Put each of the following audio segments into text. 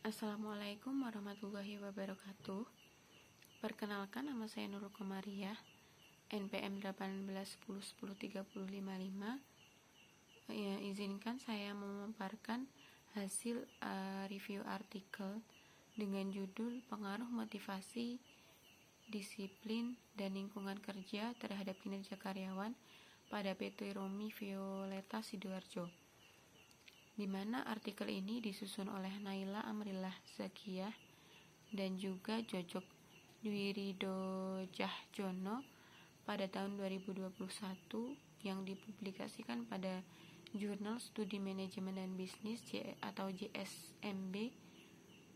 Assalamualaikum warahmatullahi wabarakatuh. Perkenalkan, nama saya Nurul Komariah, NPM 1810103055. Izinkan saya memaparkan hasil review artikel dengan judul Pengaruh Motivasi, Disiplin, dan Lingkungan Kerja terhadap Kinerja Karyawan pada PT Romi Violeta Sidoarjo, di mana artikel ini disusun oleh Naila Amrillah Zakiyah dan juga Jojok Dwiridojahjono pada tahun 2021 yang dipublikasikan pada Jurnal Studi Manajemen dan Bisnis atau JSMB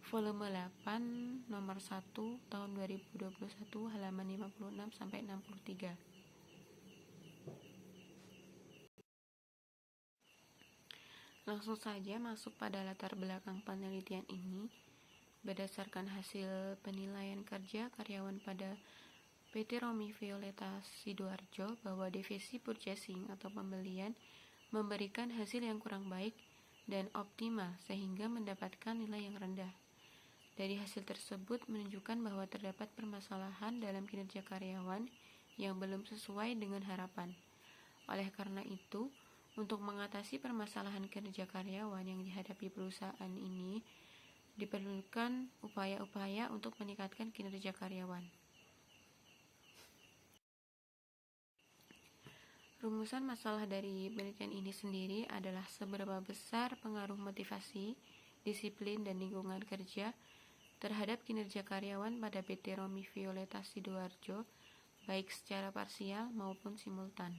volume 8 nomor 1 tahun 2021 halaman 56 sampai 63. Langsung saja masuk pada latar belakang penelitian ini. Berdasarkan hasil penilaian kerja karyawan pada PT Romi Violeta Sidoarjo, bahwa divisi purchasing atau pembelian memberikan hasil yang kurang baik dan optimal sehingga mendapatkan nilai yang rendah. Dari hasil tersebut menunjukkan bahwa terdapat permasalahan dalam kinerja karyawan yang belum sesuai dengan harapan. Oleh karena itu, untuk mengatasi permasalahan kinerja karyawan yang dihadapi perusahaan ini, diperlukan upaya-upaya untuk meningkatkan kinerja karyawan. Rumusan masalah dari penelitian ini sendiri adalah seberapa besar pengaruh motivasi, disiplin, dan lingkungan kerja terhadap kinerja karyawan pada PT Romi Violeta Sidoarjo, baik secara parsial maupun simultan.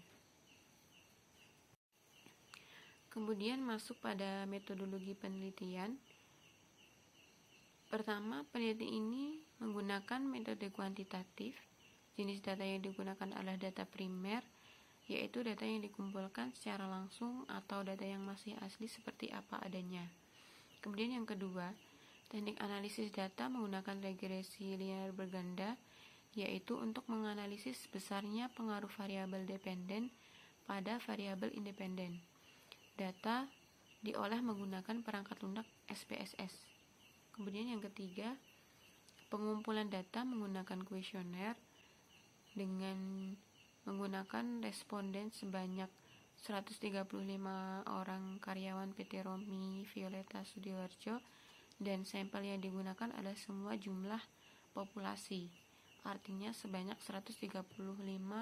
Kemudian masuk pada metodologi penelitian. Pertama, penelitian ini menggunakan metode kuantitatif. Jenis data yang digunakan adalah data primer, yaitu data yang dikumpulkan secara langsung atau data yang masih asli seperti apa adanya. Kemudian yang kedua, teknik analisis data menggunakan regresi linear berganda, yaitu untuk menganalisis besarnya pengaruh variabel dependen pada variabel independen. Data diolah menggunakan perangkat lunak SPSS. Kemudian yang ketiga, pengumpulan data menggunakan kuesioner dengan menggunakan responden sebanyak 135 orang karyawan PT Romi Violeta Sidoarjo, dan sampel yang digunakan adalah semua jumlah populasi, artinya sebanyak 135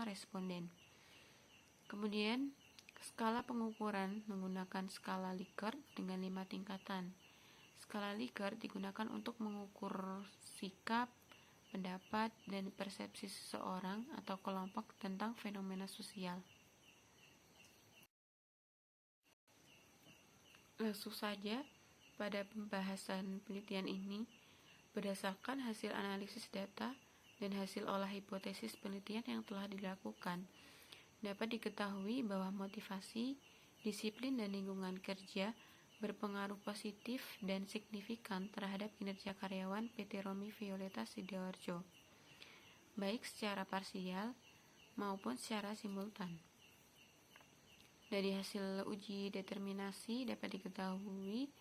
responden. Kemudian skala pengukuran menggunakan skala Likert dengan 5 tingkatan. Skala Likert digunakan untuk mengukur sikap, pendapat, dan persepsi seseorang atau kelompok tentang fenomena sosial. Langsung saja pada pembahasan penelitian ini, berdasarkan hasil analisis data dan hasil olah hipotesis penelitian yang telah dilakukan, dapat diketahui bahwa motivasi, disiplin, dan lingkungan kerja berpengaruh positif dan signifikan terhadap kinerja karyawan PT Romi Violeta Sidoarjo, baik secara parsial maupun secara simultan. Dari hasil uji determinasi dapat diketahui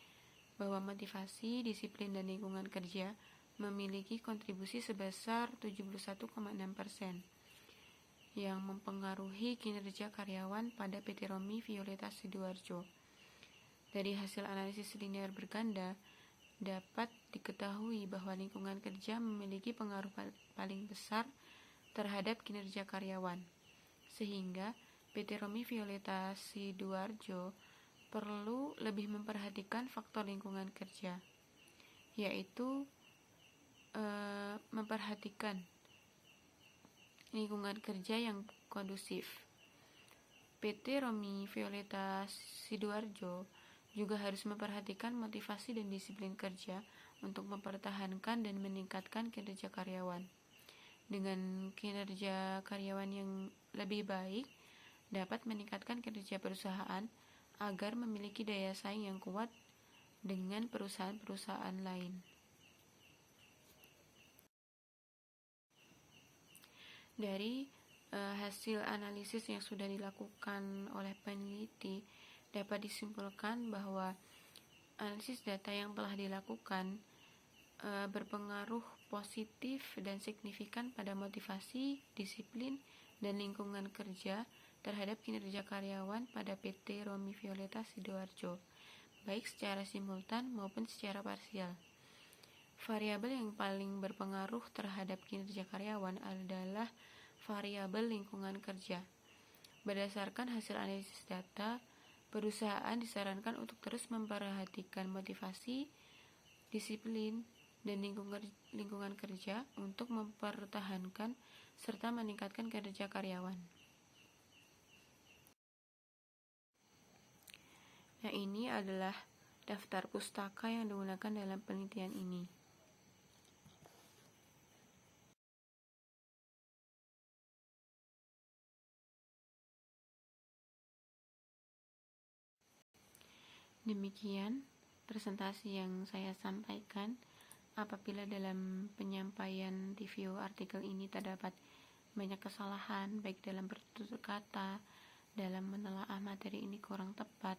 bahwa motivasi, disiplin, dan lingkungan kerja memiliki kontribusi sebesar 71,6% yang mempengaruhi kinerja karyawan pada PT Romi Violeta Sidoarjo. Dari hasil analisis linear berganda dapat diketahui bahwa lingkungan kerja memiliki pengaruh paling besar terhadap kinerja karyawan, sehingga PT Romi Violeta Sidoarjo perlu lebih memperhatikan faktor lingkungan kerja, yaitu memperhatikan lingkungan kerja yang kondusif. PT Romi Violeta Sidoarjo juga harus memperhatikan motivasi dan disiplin kerja untuk mempertahankan dan meningkatkan kinerja karyawan. Dengan kinerja karyawan yang lebih baik, dapat meningkatkan kinerja perusahaan agar memiliki daya saing yang kuat dengan perusahaan-perusahaan lain. Dari hasil analisis yang sudah dilakukan oleh peneliti, dapat disimpulkan bahwa analisis data yang telah dilakukan berpengaruh positif dan signifikan pada motivasi, disiplin, dan lingkungan kerja terhadap kinerja karyawan pada PT Romi Violeta Sidoarjo, baik secara simultan maupun secara parsial. Variabel yang paling berpengaruh terhadap kinerja karyawan adalah variabel lingkungan kerja. Berdasarkan hasil analisis data, perusahaan disarankan untuk terus memperhatikan motivasi, disiplin, dan lingkungan kerja untuk mempertahankan serta meningkatkan kinerja karyawan. Nah, ini adalah daftar pustaka yang digunakan dalam penelitian ini. Demikian presentasi yang saya sampaikan. Apabila dalam penyampaian review artikel ini terdapat banyak kesalahan, baik dalam bertutur kata, dalam menelaah materi ini kurang tepat,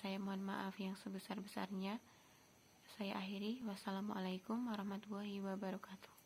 saya mohon maaf yang sebesar-besarnya. Saya akhiri. Wassalamualaikum warahmatullahi wabarakatuh.